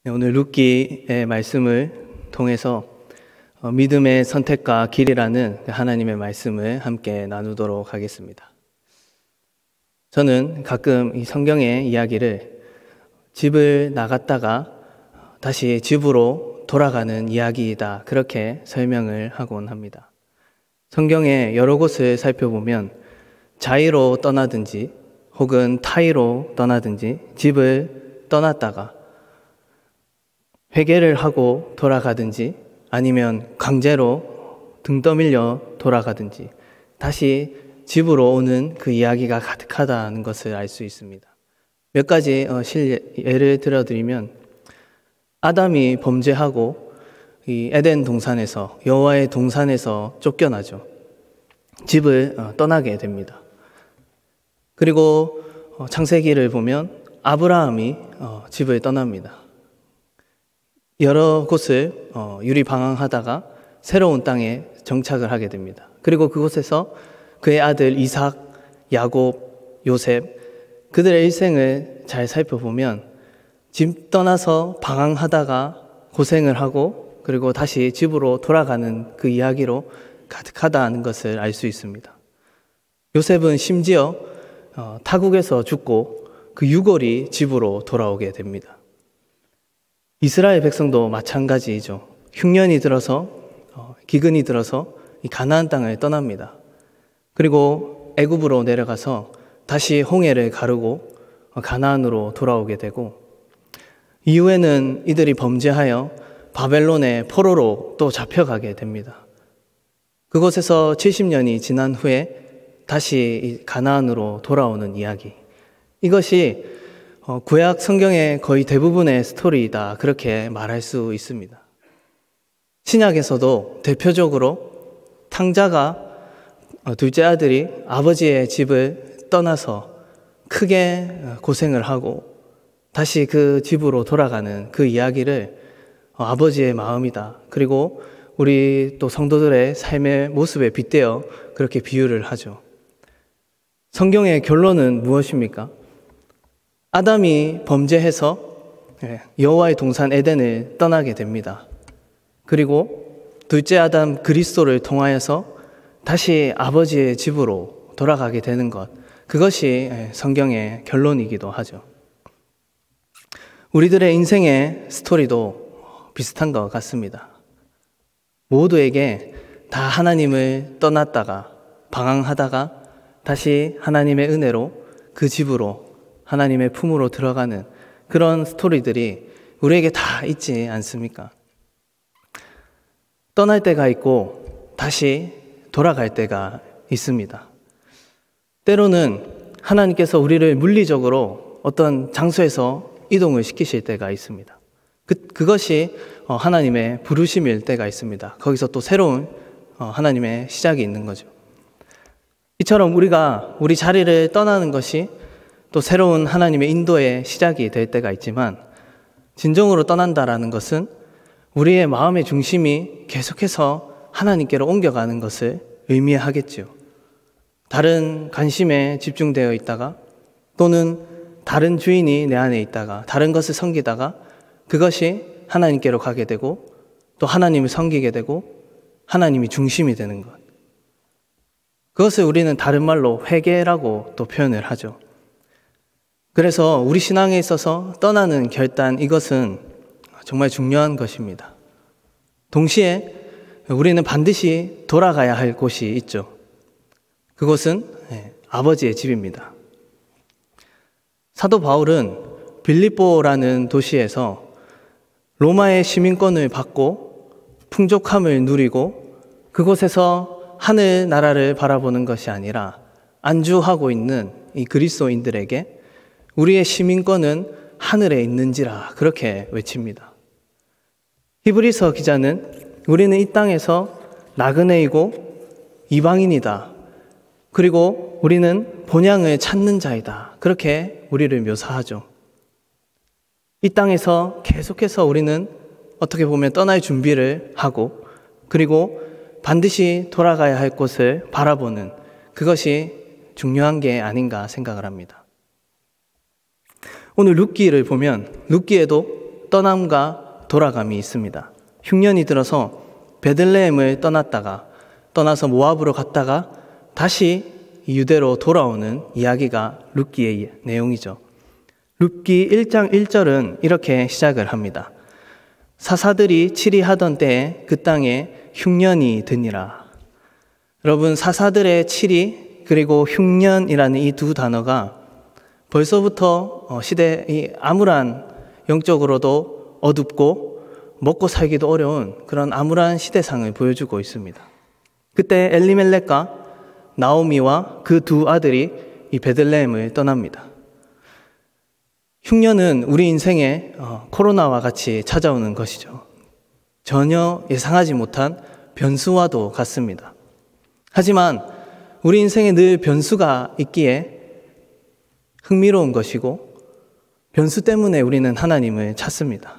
오늘 룻기의 말씀을 통해서 믿음의 선택과 길이라는 하나님의 말씀을 함께 나누도록 하겠습니다. 저는 가끔 이 성경의 이야기를 집을 나갔다가 다시 집으로 돌아가는 이야기이다, 그렇게 설명을 하곤 합니다. 성경의 여러 곳을 살펴보면 자의로 떠나든지 혹은 타의로 떠나든지 집을 떠났다가 회개를 하고 돌아가든지 아니면 강제로 등 떠밀려 돌아가든지 다시 집으로 오는 그 이야기가 가득하다는 것을 알 수 있습니다. 몇 가지 예를 들어드리면, 아담이 범죄하고 이 에덴 동산에서, 여호와의 동산에서 쫓겨나죠. 집을 떠나게 됩니다. 그리고 창세기를 보면 아브라함이 집을 떠납니다. 여러 곳을 유리방황하다가 새로운 땅에 정착을 하게 됩니다. 그리고 그곳에서 그의 아들 이삭, 야곱, 요셉, 그들의 일생을 잘 살펴보면 집 떠나서 방황하다가 고생을 하고 그리고 다시 집으로 돌아가는 그 이야기로 가득하다는 것을 알 수 있습니다. 요셉은 심지어 타국에서 죽고 그 유골이 집으로 돌아오게 됩니다. 이스라엘 백성도 마찬가지이죠. 흉년이 들어서, 기근이 들어서 이 가나안 땅을 떠납니다. 그리고 애굽으로 내려가서 다시 홍해를 가르고 가나안으로 돌아오게 되고, 이후에는 이들이 범죄하여 바벨론의 포로로 또 잡혀가게 됩니다. 그곳에서 70년이 지난 후에 다시 가나안으로 돌아오는 이야기, 이것이 구약 성경의 거의 대부분의 스토리이다, 그렇게 말할 수 있습니다. 신약에서도 대표적으로 탕자가 둘째 아들이 아버지의 집을 떠나서 크게 고생을 하고 다시 그 집으로 돌아가는 그 이야기를 아버지의 마음이다, 그리고 우리 또 성도들의 삶의 모습에 빗대어 그렇게 비유를 하죠. 성경의 결론은 무엇입니까? 아담이 범죄해서 여호와의 동산 에덴을 떠나게 됩니다. 그리고 둘째 아담 그리스도를 통하여서 다시 아버지의 집으로 돌아가게 되는 것, 그것이 성경의 결론이기도 하죠. 우리들의 인생의 스토리도 비슷한 것 같습니다. 모두에게 다 하나님을 떠났다가 방황하다가 다시 하나님의 은혜로 그 집으로, 하나님의 품으로 들어가는 그런 스토리들이 우리에게 다 있지 않습니까? 떠날 때가 있고 다시 돌아갈 때가 있습니다. 때로는 하나님께서 우리를 물리적으로 어떤 장소에서 이동을 시키실 때가 있습니다. 그것이 하나님의 부르심일 때가 있습니다. 거기서 또 새로운 하나님의 시작이 있는 거죠. 이처럼 우리가 우리 자리를 떠나는 것이 또 새로운 하나님의 인도의 시작이 될 때가 있지만, 진정으로 떠난다라는 것은 우리의 마음의 중심이 계속해서 하나님께로 옮겨가는 것을 의미하겠지요. 다른 관심에 집중되어 있다가 또는 다른 주인이 내 안에 있다가 다른 것을 섬기다가 그것이 하나님께로 가게 되고 또 하나님을 섬기게 되고 하나님이 중심이 되는 것, 그것을 우리는 다른 말로 회개라고 또 표현을 하죠. 그래서 우리 신앙에 있어서 떠나는 결단, 이것은 정말 중요한 것입니다. 동시에 우리는 반드시 돌아가야 할 곳이 있죠. 그곳은 아버지의 집입니다. 사도 바울은 빌립보라는 도시에서 로마의 시민권을 받고 풍족함을 누리고 그곳에서 하늘 나라를 바라보는 것이 아니라 안주하고 있는 이 그리스도인들에게 우리의 시민권은 하늘에 있는지라, 그렇게 외칩니다. 히브리서 기자는 우리는 이 땅에서 나그네이고 이방인이다, 그리고 우리는 본향을 찾는 자이다, 그렇게 우리를 묘사하죠. 이 땅에서 계속해서 우리는 어떻게 보면 떠날 준비를 하고 그리고 반드시 돌아가야 할 곳을 바라보는, 그것이 중요한 게 아닌가 생각을 합니다. 오늘 룻기를 보면 룻기에도 떠남과 돌아감이 있습니다. 흉년이 들어서 베들레헴을 떠나서 모압으로 갔다가 다시 유대로 돌아오는 이야기가 룻기의 내용이죠. 룻기 1장 1절은 이렇게 시작을 합니다. 사사들이 치리하던 때에 그 땅에 흉년이 드니라. 여러분, 사사들의 치리 그리고 흉년이라는 이 두 단어가 벌써부터 시대의 암울한, 영적으로도 어둡고 먹고 살기도 어려운 그런 암울한 시대상을 보여주고 있습니다. 그때 엘리멜렉과 나오미와 그 두 아들이 이 베들레헴을 떠납니다. 흉년은 우리 인생에 코로나와 같이 찾아오는 것이죠. 전혀 예상하지 못한 변수와도 같습니다. 하지만 우리 인생에 늘 변수가 있기에 흥미로운 것이고, 변수 때문에 우리는 하나님을 찾습니다.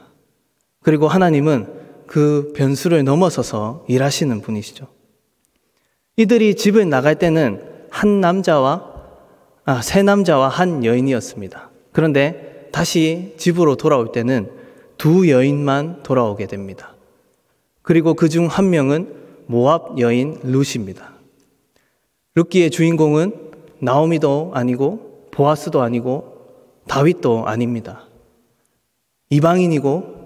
그리고 하나님은 그 변수를 넘어서서 일하시는 분이시죠. 이들이 집을 나갈 때는 세 남자와 한 여인이었습니다. 그런데 다시 집으로 돌아올 때는 두 여인만 돌아오게 됩니다. 그리고 그중 한 명은 모압 여인 룻입니다. 룻기의 주인공은 나오미도 아니고 보아스도 아니고 다윗도 아닙니다. 이방인이고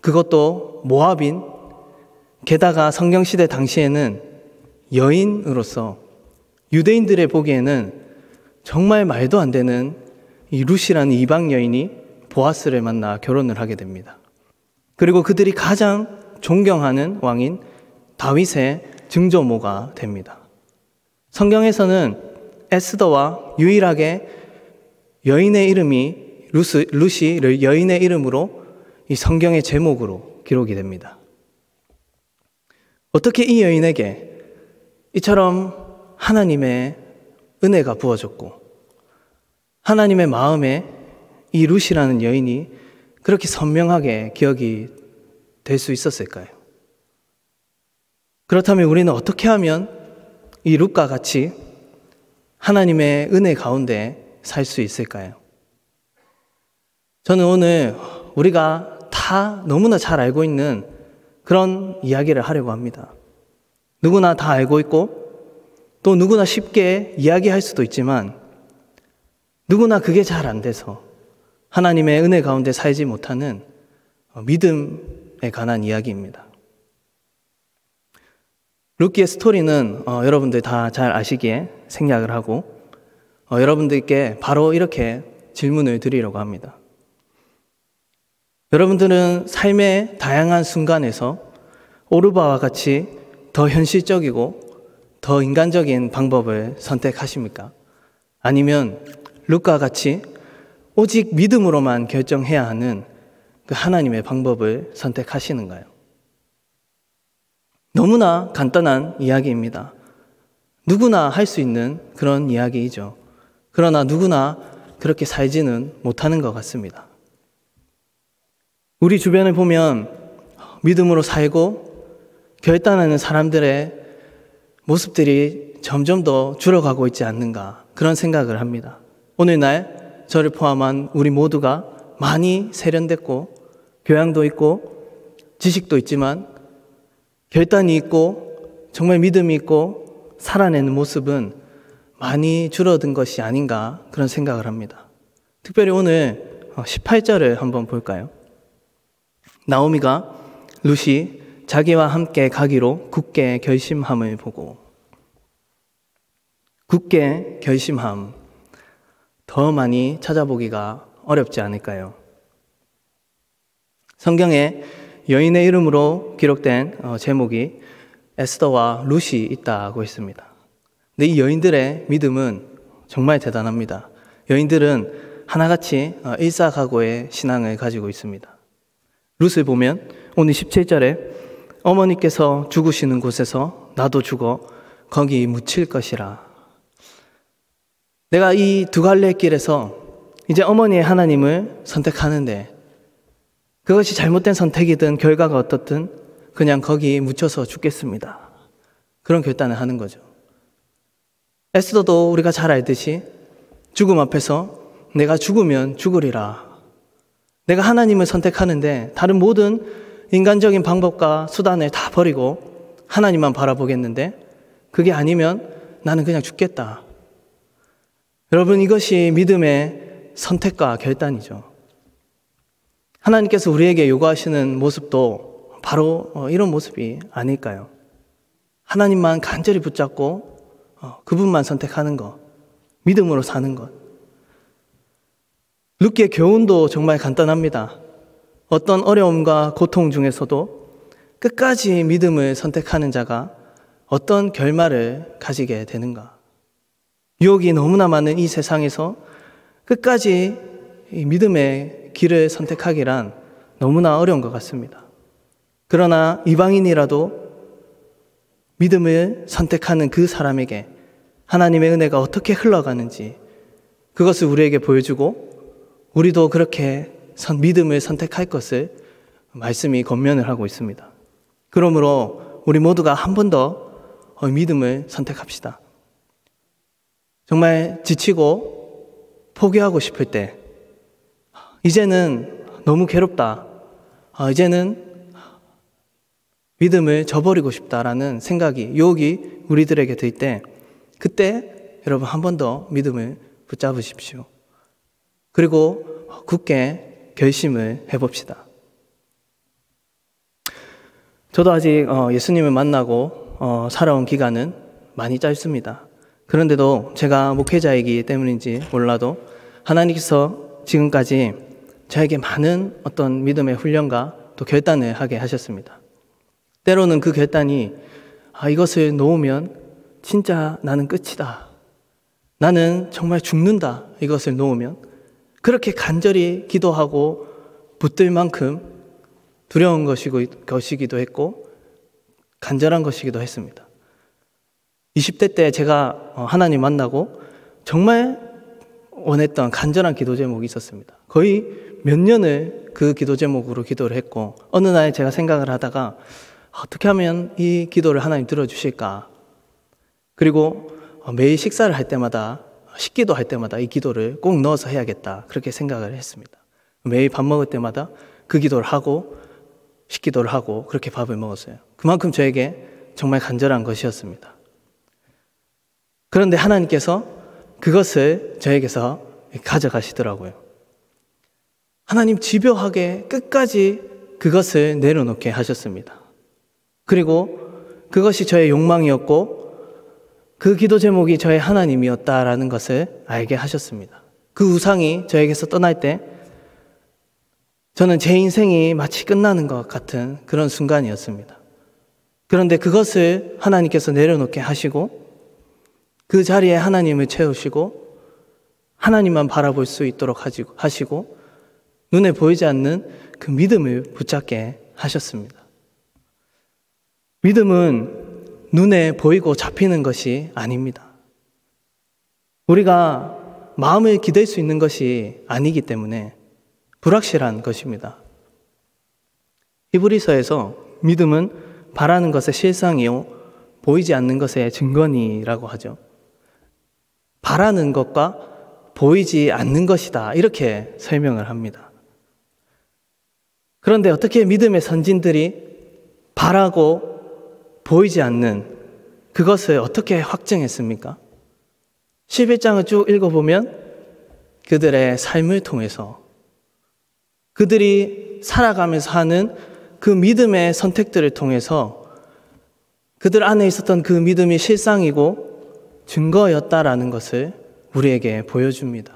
그것도 모압인, 게다가 성경시대 당시에는 여인으로서 유대인들의 보기에는 정말 말도 안 되는 이 룻이라는 이방 여인이 보아스를 만나 결혼을 하게 됩니다. 그리고 그들이 가장 존경하는 왕인 다윗의 증조모가 됩니다. 성경에서는 에스더와 유일하게 여인의 이름이 룻이 여인의 이름으로 이 성경의 제목으로 기록이 됩니다. 어떻게 이 여인에게 이처럼 하나님의 은혜가 부어졌고 하나님의 마음에 이 룻이라는 여인이 그렇게 선명하게 기억이 될 수 있었을까요? 그렇다면 우리는 어떻게 하면 이 룻과 같이 하나님의 은혜 가운데 살 수 있을까요? 저는 오늘 우리가 다 너무나 잘 알고 있는 그런 이야기를 하려고 합니다. 누구나 다 알고 있고 또 누구나 쉽게 이야기할 수도 있지만 누구나 그게 잘 안 돼서 하나님의 은혜 가운데 살지 못하는 믿음에 관한 이야기입니다. 룻기의 스토리는 여러분들 다 잘 아시기에 생략을 하고 여러분들께 바로 이렇게 질문을 드리려고 합니다. 여러분들은 삶의 다양한 순간에서 오르바와 같이 더 현실적이고 더 인간적인 방법을 선택하십니까? 아니면 룻과 같이 오직 믿음으로만 결정해야 하는 그 하나님의 방법을 선택하시는가요? 너무나 간단한 이야기입니다. 누구나 할 수 있는 그런 이야기이죠. 그러나 누구나 그렇게 살지는 못하는 것 같습니다. 우리 주변을 보면 믿음으로 살고 결단하는 사람들의 모습들이 점점 더 줄어가고 있지 않는가, 그런 생각을 합니다. 오늘날 저를 포함한 우리 모두가 많이 세련됐고 교양도 있고 지식도 있지만 결단이 있고 정말 믿음이 있고 살아내는 모습은 많이 줄어든 것이 아닌가, 그런 생각을 합니다. 특별히 오늘 18절을 한번 볼까요? 나오미가 룻이 자기와 함께 가기로 굳게 결심함을 보고, 굳게 결심함, 더 많이 찾아보기가 어렵지 않을까요? 성경에 여인의 이름으로 기록된 제목이 에스더와 룻이 있다고 했습니다. 근데 이 여인들의 믿음은 정말 대단합니다. 여인들은 하나같이 일사각오의 신앙을 가지고 있습니다. 룻을 보면 오늘 17절에 어머니께서 죽으시는 곳에서 나도 죽어 거기 묻힐 것이라. 내가 이 두 갈래의 길에서 이제 어머니의 하나님을 선택하는데 그것이 잘못된 선택이든 결과가 어떻든 그냥 거기 묻혀서 죽겠습니다. 그런 결단을 하는 거죠. 에스더도 우리가 잘 알듯이 죽음 앞에서 내가 죽으면 죽으리라, 내가 하나님을 선택하는데 다른 모든 인간적인 방법과 수단을 다 버리고 하나님만 바라보겠는데 그게 아니면 나는 그냥 죽겠다. 여러분, 이것이 믿음의 선택과 결단이죠. 하나님께서 우리에게 요구하시는 모습도 바로 이런 모습이 아닐까요? 하나님만 간절히 붙잡고 그분만 선택하는 것, 믿음으로 사는 것. 룻기의 교훈도 정말 간단합니다. 어떤 어려움과 고통 중에서도 끝까지 믿음을 선택하는 자가 어떤 결말을 가지게 되는가. 유혹이 너무나 많은 이 세상에서 끝까지 이 믿음의 길을 선택하기란 너무나 어려운 것 같습니다. 그러나 이방인이라도 믿음을 선택하는 그 사람에게 하나님의 은혜가 어떻게 흘러가는지 그것을 우리에게 보여주고 우리도 그렇게 믿음을 선택할 것을 말씀이 권면을 하고 있습니다. 그러므로 우리 모두가 한 번 더 믿음을 선택합시다. 정말 지치고 포기하고 싶을 때 이제는 너무 괴롭다. 이제는 믿음을 저버리고 싶다라는 생각이, 유혹이 우리들에게 들 때 그때 여러분 한 번 더 믿음을 붙잡으십시오. 그리고 굳게 결심을 해봅시다. 저도 아직 예수님을 만나고 살아온 기간은 많이 짧습니다. 그런데도 제가 목회자이기 때문인지 몰라도 하나님께서 지금까지 저에게 많은 어떤 믿음의 훈련과 또 결단을 하게 하셨습니다. 때로는 그 결단이 이것을 놓으면 진짜 나는 끝이다. 나는 정말 죽는다. 이것을 놓으면 그렇게 간절히 기도하고 붙들 만큼 두려운 것이기도 했고 간절한 것이기도 했습니다. 20대 때 제가 하나님 만나고 정말 원했던 간절한 기도 제목이 있었습니다. 거의 몇 년을 그 기도 제목으로 기도를 했고 어느 날 제가 생각을 하다가 어떻게 하면 이 기도를 하나님 들어주실까? 그리고 매일 식사를 할 때마다 식기도 할 때마다 이 기도를 꼭 넣어서 해야겠다. 그렇게 생각을 했습니다. 매일 밥 먹을 때마다 그 기도를 하고 식기도를 하고 그렇게 밥을 먹었어요. 그만큼 저에게 정말 간절한 것이었습니다. 그런데 하나님께서 그것을 저에게서 가져가시더라고요. 하나님 집요하게 끝까지 그것을 내려놓게 하셨습니다. 그리고 그것이 저의 욕망이었고 그 기도 제목이 저의 하나님이었다라는 것을 알게 하셨습니다. 그 우상이 저에게서 떠날 때 저는 제 인생이 마치 끝나는 것 같은 그런 순간이었습니다. 그런데 그것을 하나님께서 내려놓게 하시고 그 자리에 하나님을 채우시고 하나님만 바라볼 수 있도록 하시고 눈에 보이지 않는 그 믿음을 붙잡게 하셨습니다. 믿음은 눈에 보이고 잡히는 것이 아닙니다. 우리가 마음을 기댈 수 있는 것이 아니기 때문에 불확실한 것입니다. 히브리서에서 믿음은 바라는 것의 실상이요 보이지 않는 것의 증거니라고 하죠. 바라는 것과 보이지 않는 것이다 이렇게 설명을 합니다. 그런데 어떻게 믿음의 선진들이 바라고 보이지 않는 그것을 어떻게 확증했습니까? 11장을 쭉 읽어보면 그들의 삶을 통해서 그들이 살아가면서 하는 그 믿음의 선택들을 통해서 그들 안에 있었던 그 믿음이 실상이고 증거였다라는 것을 우리에게 보여줍니다.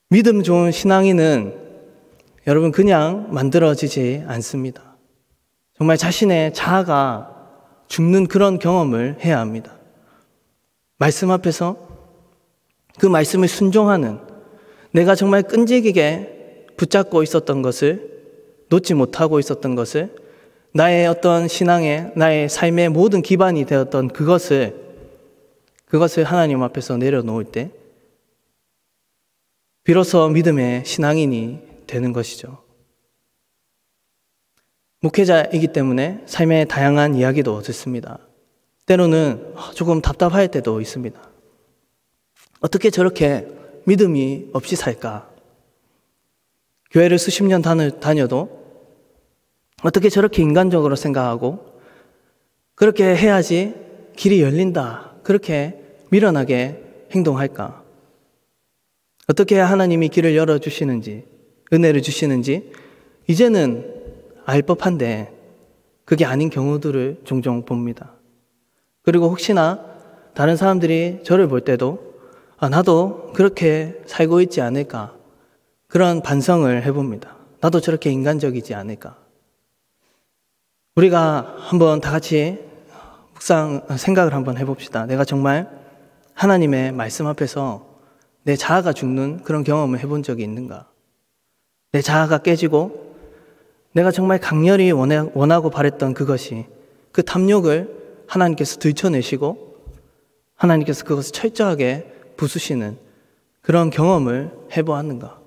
믿음 좋은 신앙인은 여러분 그냥 만들어지지 않습니다. 정말 자신의 자아가 죽는 그런 경험을 해야 합니다. 말씀 앞에서 그 말씀을 순종하는 내가 정말 끈질기게 붙잡고 있었던 것을 놓지 못하고 있었던 것을 나의 어떤 신앙의 나의 삶의 모든 기반이 되었던 그것을 하나님 앞에서 내려놓을 때 비로소 믿음의 신앙인이 되는 것이죠. 목회자이기 때문에 삶의 다양한 이야기도 듣습니다. 때로는 조금 답답할 때도 있습니다. 어떻게 저렇게 믿음이 없이 살까? 교회를 수십 년 다녀도 어떻게 저렇게 인간적으로 생각하고 그렇게 해야지 길이 열린다, 그렇게 미련하게 행동할까? 어떻게 해야 하나님이 길을 열어주시는지, 은혜를 주시는지 이제는 알 법한데 그게 아닌 경우들을 종종 봅니다. 그리고 혹시나 다른 사람들이 저를 볼 때도 나도 그렇게 살고 있지 않을까, 그런 반성을 해봅니다. 나도 저렇게 인간적이지 않을까. 우리가 한번 다 같이 생각을 한번 해봅시다. 내가 정말 하나님의 말씀 앞에서 내 자아가 죽는 그런 경험을 해본 적이 있는가? 내 자아가 깨지고 내가 정말 강렬히 원하고 바랬던 그것이, 그 탐욕을 하나님께서 들춰내시고 하나님께서 그것을 철저하게 부수시는 그런 경험을 해보았는가?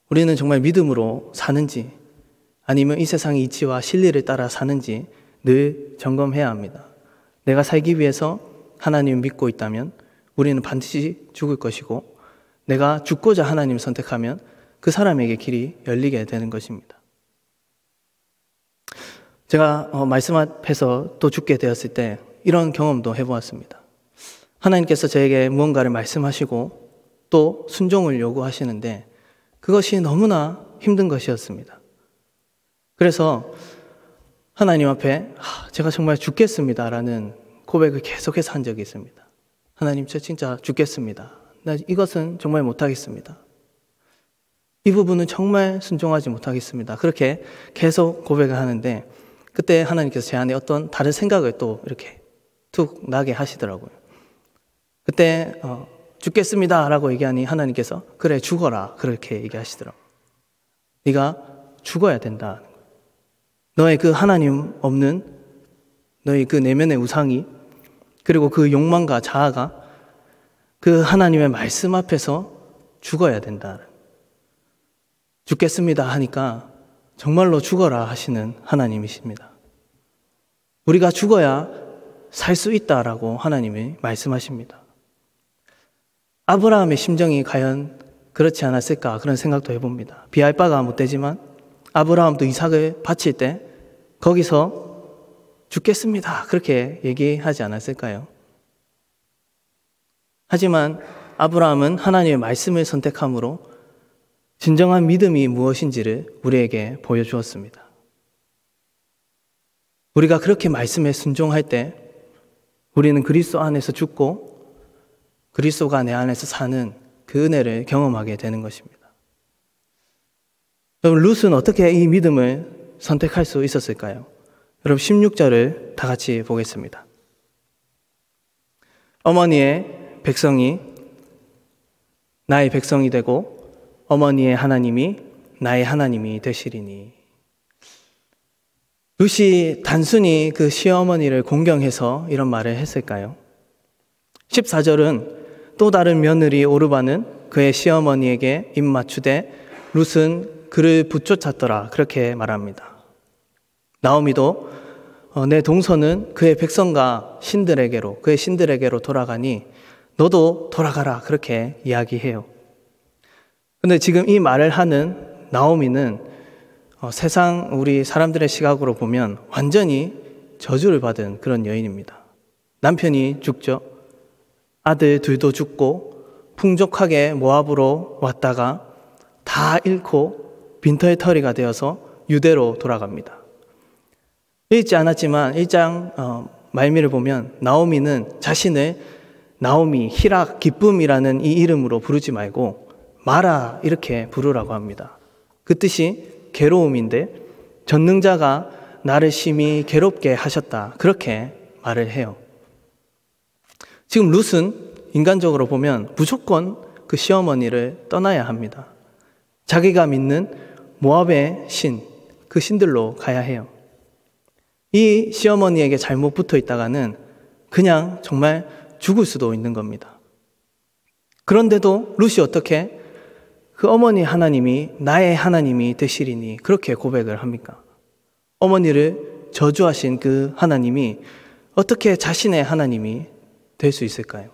우리는 정말 믿음으로 사는지 아니면 이 세상의 이치와 진리를 따라 사는지 늘 점검해야 합니다. 내가 살기 위해서 하나님을 믿고 있다면 우리는 반드시 죽을 것이고, 내가 죽고자 하나님을 선택하면 그 사람에게 길이 열리게 되는 것입니다. 제가 말씀 앞에서 또 죽게 되었을 때 이런 경험도 해보았습니다. 하나님께서 저에게 무언가를 말씀하시고 또 순종을 요구하시는데 그것이 너무나 힘든 것이었습니다. 그래서 하나님 앞에 제가 정말 죽겠습니다라는 고백을 계속해서 한 적이 있습니다. 하나님, 저 진짜 죽겠습니다. 나 이것은 정말 못하겠습니다. 이 부분은 정말 순종하지 못하겠습니다. 그렇게 계속 고백을 하는데 그때 하나님께서 제 안에 어떤 다른 생각을 또 이렇게 툭 나게 하시더라고요. 그때 죽겠습니다 라고 얘기하니 하나님께서 그래 죽어라, 그렇게 얘기하시더라고요. 네가 죽어야 된다. 너의 그 하나님 없는 너의 그 내면의 우상이, 그리고 그 욕망과 자아가 그 하나님의 말씀 앞에서 죽어야 된다. 죽겠습니다 하니까 정말로 죽어라 하시는 하나님이십니다. 우리가 죽어야 살 수 있다라고 하나님이 말씀하십니다. 아브라함의 심정이 과연 그렇지 않았을까, 그런 생각도 해봅니다. 비할 바가 못 되지만 아브라함도 이삭을 바칠 때 거기서 죽겠습니다 그렇게 얘기하지 않았을까요? 하지만 아브라함은 하나님의 말씀을 선택함으로 진정한 믿음이 무엇인지를 우리에게 보여주었습니다. 우리가 그렇게 말씀에 순종할 때 우리는 그리스도 안에서 죽고 그리스도가 내 안에서 사는 그 은혜를 경험하게 되는 것입니다. 여러분, 룻은 어떻게 이 믿음을 선택할 수 있었을까요? 여러분, 16절을 다 같이 보겠습니다. 어머니의 백성이 나의 백성이 되고 어머니의 하나님이 나의 하나님이 되시리니. 룻이 단순히 그 시어머니를 공경해서 이런 말을 했을까요? 14절은 또 다른 며느리 오르바는 그의 시어머니에게 입맞추되 룻은 그를 붙쫓았더라, 그렇게 말합니다. 나오미도 내 동서는 그의 백성과 그의 신들에게로 돌아가니 너도 돌아가라, 그렇게 이야기해요. 근데 지금 이 말을 하는 나오미는 세상 우리 사람들의 시각으로 보면 완전히 저주를 받은 그런 여인입니다. 남편이 죽죠. 아들 둘도 죽고 풍족하게 모압으로 왔다가 다 잃고 빈털터리가 되어서 유대로 돌아갑니다. 읽지 않았지만 1장 말미를 보면 나오미는 자신을 나오미, 희락, 기쁨이라는 이 이름으로 부르지 말고 마라 이렇게 부르라고 합니다. 그 뜻이 괴로움인데 전능자가 나를 심히 괴롭게 하셨다, 그렇게 말을 해요. 지금 룻은 인간적으로 보면 무조건 그 시어머니를 떠나야 합니다. 자기가 믿는 모압의 신, 그 신들로 가야 해요. 이 시어머니에게 잘못 붙어 있다가는 그냥 정말 죽을 수도 있는 겁니다. 그런데도 룻이 어떻게 그 어머니 하나님이 나의 하나님이 되시리니 그렇게 고백을 합니까? 어머니를 저주하신 그 하나님이 어떻게 자신의 하나님이 될 수 있을까요?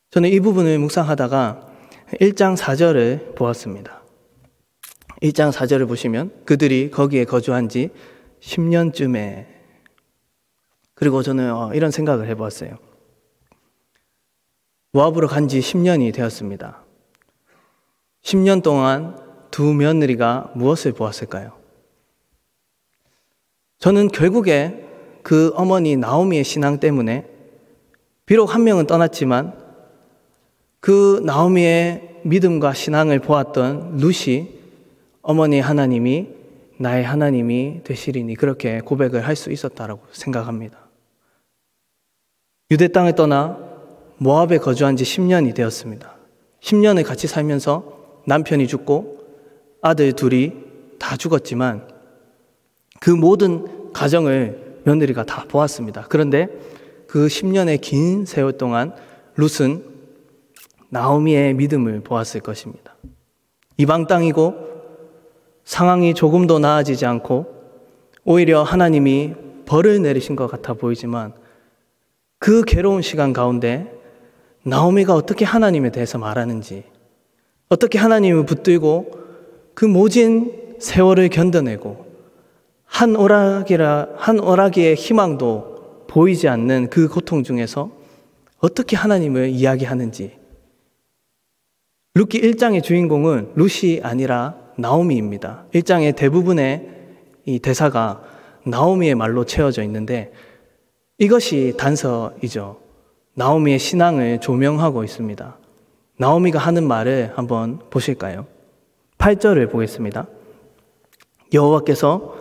저는 이 부분을 묵상하다가 1장 4절을 보았습니다. 1장 4절을 보시면 그들이 거기에 거주한 지 10년쯤에, 그리고 저는 이런 생각을 해보았어요. 모압으로 간 지 10년이 되었습니다. 10년 동안 두 며느리가 무엇을 보았을까요? 저는 결국에 그 어머니 나오미의 신앙 때문에 비록 한 명은 떠났지만 그 나오미의 믿음과 신앙을 보았던 룻이 어머니 하나님이 나의 하나님이 되시리니 그렇게 고백을 할 수 있었다라고 생각합니다. 유대 땅을 떠나 모압에 거주한 지 10년이 되었습니다. 10년을 같이 살면서 남편이 죽고 아들 둘이 다 죽었지만 그 모든 가정을 며느리가 다 보았습니다. 그런데 그 10년의 긴 세월 동안 룻은 나오미의 믿음을 보았을 것입니다. 이방 땅이고 상황이 조금도 나아지지 않고 오히려 하나님이 벌을 내리신 것 같아 보이지만 그 괴로운 시간 가운데 나오미가 어떻게 하나님에 대해서 말하는지, 어떻게 하나님을 붙들고 그 모진 세월을 견뎌내고 한 오라기의 희망도 보이지 않는 그 고통 중에서 어떻게 하나님을 이야기하는지. 룻기 1장의 주인공은 룻이 아니라 나오미입니다. 1장의 대부분의 이 대사가 나오미의 말로 채워져 있는데 이것이 단서이죠. 나오미의 신앙을 조명하고 있습니다. 나오미가 하는 말을 한번 보실까요? 8절을 보겠습니다. 여호와께서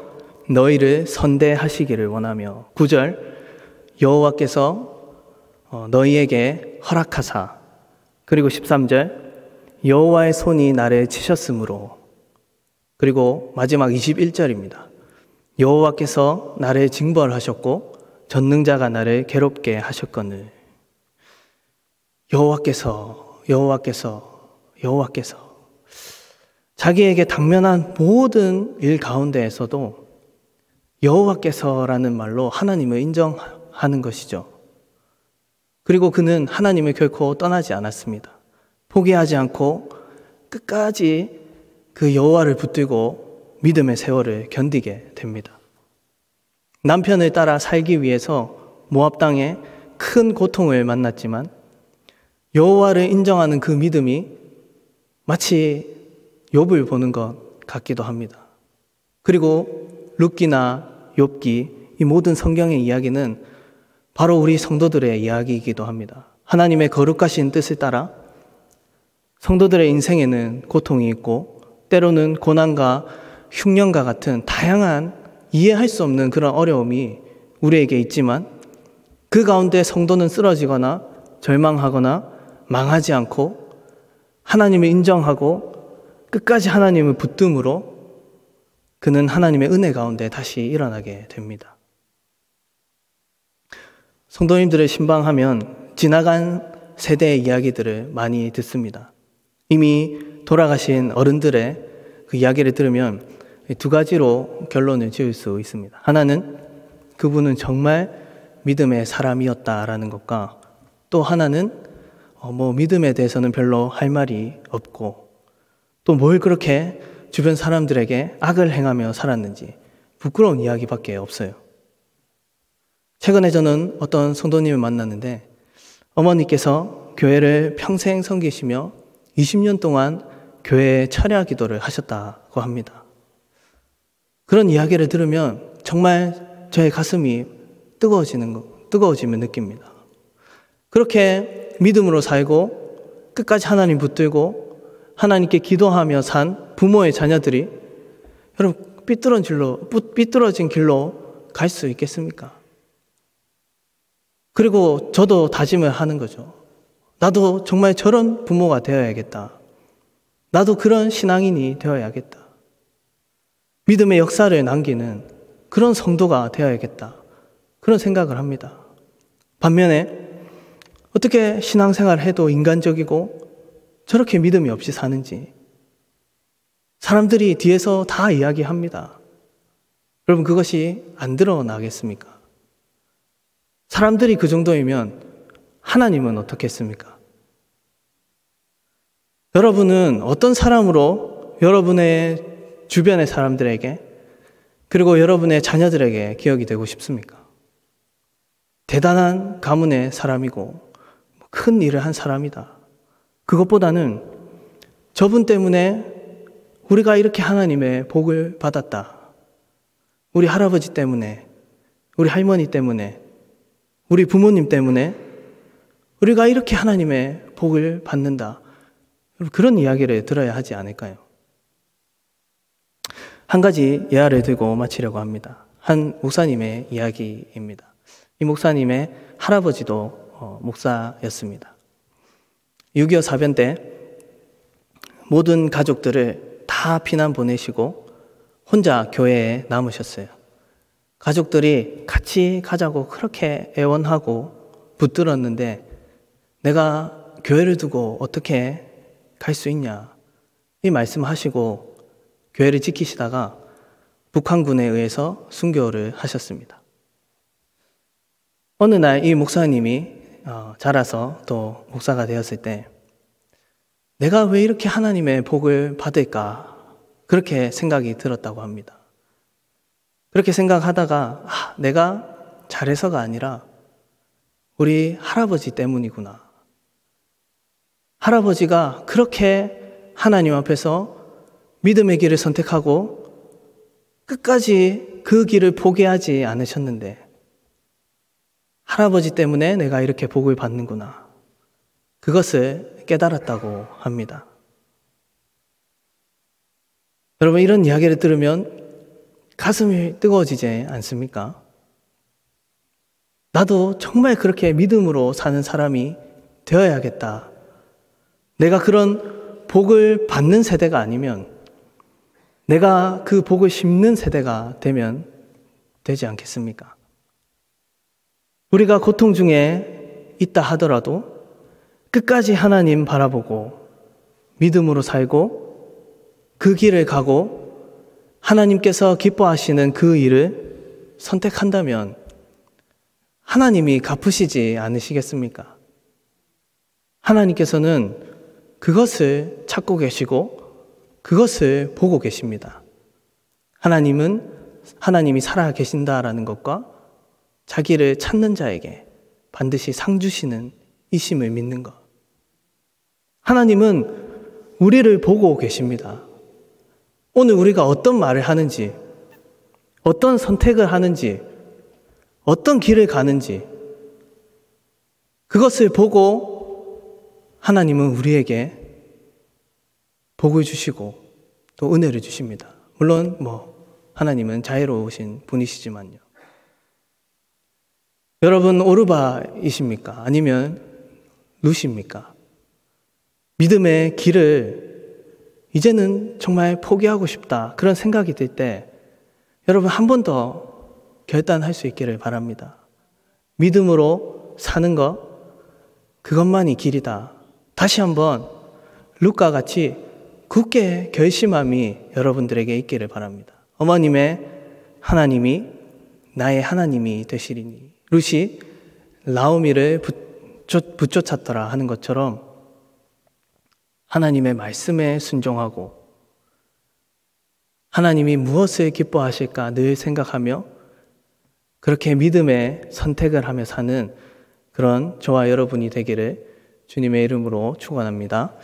너희를 선대하시기를 원하며, 9절 여호와께서 너희에게 허락하사, 그리고 13절 여호와의 손이 나를 치셨으므로, 그리고 마지막 21절입니다. 여호와께서 나를 징벌하셨고 전능자가 나를 괴롭게 하셨거늘. 여호와께서 자기에게 당면한 모든 일 가운데에서도 여호와께서라는 말로 하나님을 인정하는 것이죠. 그리고 그는 하나님을 결코 떠나지 않았습니다. 포기하지 않고 끝까지 그 여호와를 붙들고 믿음의 세월을 견디게 됩니다. 남편을 따라 살기 위해서 모압 땅에 큰 고통을 만났지만 여호와를 인정하는 그 믿음이 마치 욥을 보는 것 같기도 합니다. 그리고 룻기나 욥기, 이 모든 성경의 이야기는 바로 우리 성도들의 이야기이기도 합니다. 하나님의 거룩하신 뜻을 따라 성도들의 인생에는 고통이 있고 때로는 고난과 흉년과 같은 다양한 이해할 수 없는 그런 어려움이 우리에게 있지만 그 가운데 성도는 쓰러지거나 절망하거나 망하지 않고 하나님을 인정하고 끝까지 하나님을 붙듦으로 그는 하나님의 은혜 가운데 다시 일어나게 됩니다. 성도님들을 신방하면 지나간 세대의 이야기들을 많이 듣습니다. 이미 돌아가신 어른들의 그 이야기를 들으면 두 가지로 결론을 지을 수 있습니다. 하나는 그분은 정말 믿음의 사람이었다라는 것과, 또 하나는 믿음에 대해서는 별로 할 말이 없고, 또 뭘 그렇게 주변 사람들에게 악을 행하며 살았는지 부끄러운 이야기밖에 없어요. 최근에 저는 어떤 성도님을 만났는데 어머니께서 교회를 평생 섬기시며 20년 동안 교회에 철야 기도를 하셨다고 합니다. 그런 이야기를 들으면 정말 저의 가슴이 뜨거워짐을 느낍니다. 그렇게 믿음으로 살고 끝까지 하나님 붙들고 하나님께 기도하며 산 부모의 자녀들이 여러분 삐뚤어진 길로 갈 수 있겠습니까? 그리고 저도 다짐을 하는 거죠. 나도 정말 저런 부모가 되어야겠다. 나도 그런 신앙인이 되어야겠다. 믿음의 역사를 남기는 그런 성도가 되어야겠다. 그런 생각을 합니다. 반면에 어떻게 신앙생활을 해도 인간적이고 저렇게 믿음이 없이 사는지 사람들이 뒤에서 다 이야기합니다. 여러분, 그것이 안 드러나겠습니까? 사람들이 그 정도이면 하나님은 어떻겠습니까? 여러분은 어떤 사람으로 여러분의 주변의 사람들에게 그리고 여러분의 자녀들에게 기억이 되고 싶습니까? 대단한 가문의 사람이고 큰 일을 한 사람이다. 그것보다는 저분 때문에 우리가 이렇게 하나님의 복을 받았다. 우리 할아버지 때문에, 우리 할머니 때문에, 우리 부모님 때문에 우리가 이렇게 하나님의 복을 받는다. 그런 이야기를 들어야 하지 않을까요? 한 가지 예화를 들고 마치려고 합니다. 한 목사님의 이야기입니다. 이 목사님의 할아버지도 목사였습니다. 6.25 사변 때 모든 가족들을 다 피난 보내시고 혼자 교회에 남으셨어요. 가족들이 같이 가자고 그렇게 애원하고 붙들었는데 내가 교회를 두고 어떻게 갈 수 있냐 이 말씀하시고 교회를 지키시다가 북한군에 의해서 순교를 하셨습니다. 어느 날 이 목사님이 자라서 또 목사가 되었을 때 내가 왜 이렇게 하나님의 복을 받을까 그렇게 생각이 들었다고 합니다. 그렇게 생각하다가 내가 잘해서가 아니라 우리 할아버지 때문이구나. 할아버지가 그렇게 하나님 앞에서 믿음의 길을 선택하고 끝까지 그 길을 포기하지 않으셨는데 할아버지 때문에 내가 이렇게 복을 받는구나. 그것을 깨달았다고 합니다. 여러분, 이런 이야기를 들으면 가슴이 뜨거워지지 않습니까? 나도 정말 그렇게 믿음으로 사는 사람이 되어야겠다. 내가 그런 복을 받는 세대가 아니면 내가 그 복을 심는 세대가 되면 되지 않겠습니까? 우리가 고통 중에 있다 하더라도 끝까지 하나님 바라보고 믿음으로 살고 그 길을 가고 하나님께서 기뻐하시는 그 일을 선택한다면 하나님이 갚으시지 않으시겠습니까? 하나님께서는 그것을 찾고 계시고 그것을 보고 계십니다. 하나님이 살아 계신다라는 것과 자기를 찾는 자에게 반드시 상 주시는 이심을 믿는 것. 하나님은 우리를 보고 계십니다. 오늘 우리가 어떤 말을 하는지, 어떤 선택을 하는지, 어떤 길을 가는지 그것을 보고 하나님은 우리에게 복을 주시고 또 은혜를 주십니다. 물론 하나님은 자애로우신 분이시지만요. 여러분 오르바이십니까? 아니면 루시입니까? 믿음의 길을 이제는 정말 포기하고 싶다. 그런 생각이 들 때 여러분 한 번 더 결단할 수 있기를 바랍니다. 믿음으로 사는 것, 그것만이 길이다. 다시 한번 룻과 같이 굳게 결심함이 여러분들에게 있기를 바랍니다. 어머님의 하나님이 나의 하나님이 되시리니 룻이 나오미를 붙쫓았더라 하는 것처럼 하나님의 말씀에 순종하고 하나님이 무엇을 기뻐하실까 늘 생각하며 그렇게 믿음의 선택을 하며 사는 그런 저와 여러분이 되기를 주님의 이름으로 축원합니다.